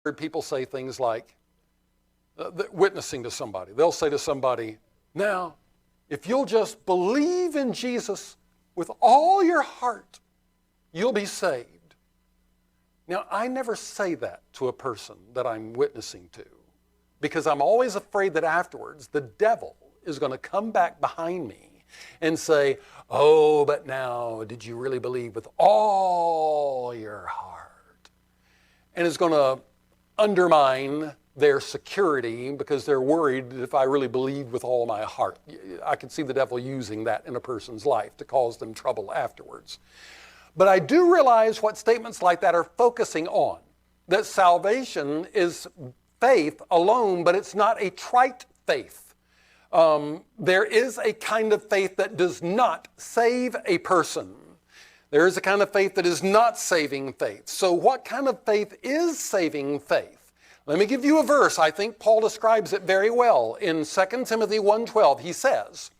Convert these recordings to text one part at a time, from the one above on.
heard people say things like, witnessing to somebody. They'll say to somebody, now, if you'll just believe in Jesus with all your heart, you'll be saved. Now, I never say that to a person that I'm witnessing to, because I'm always afraid that afterwards the devil is going to come back behind me and say, oh, but now, did you really believe with all your heart? And it's going to undermine their security because they're worried that if I really believed with all my heart. I can see the devil using that in a person's life to cause them trouble afterwards. But I do realize what statements like that are focusing on, that salvation is faith alone, but it's not a trite faith. There is a kind of faith that does not save a person. There is a kind of faith that is not saving faith. So what kind of faith is saving faith? Let me give you a verse. I think Paul describes it very well. In 2 Timothy 1:12, he says,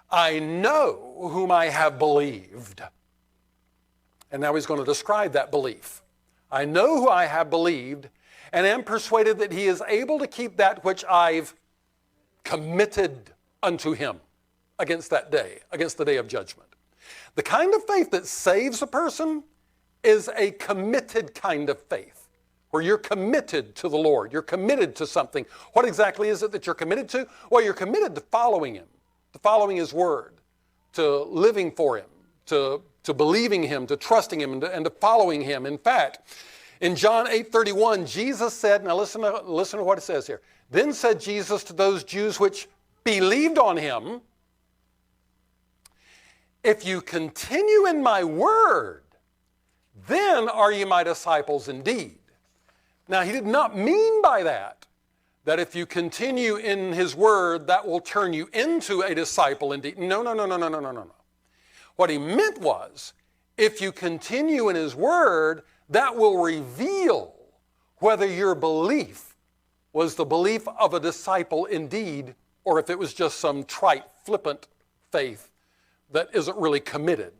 I know whom I have believed. And now he's going to describe that belief. I know who I have believed, and am persuaded that he is able to keep that which I've committed unto him against that day, against the day of judgment. The kind of faith that saves a person is a committed kind of faith, where you're committed to the Lord. You're committed to something. What exactly is it that you're committed to? Well, you're committed to following him, to following his word, to living for him, to believing him, to trusting him, and to following him. In fact, in John 8:31, Jesus said, now listen to what it says here. Then said Jesus to those Jews which believed on him, if you continue in my word, then are ye my disciples indeed. Now, he did not mean by that if you continue in his word, that will turn you into a disciple indeed. No. What he meant was, if you continue in his word, that will reveal whether your belief was the belief of a disciple indeed, or if it was just some trite, flippant faith that isn't really committed.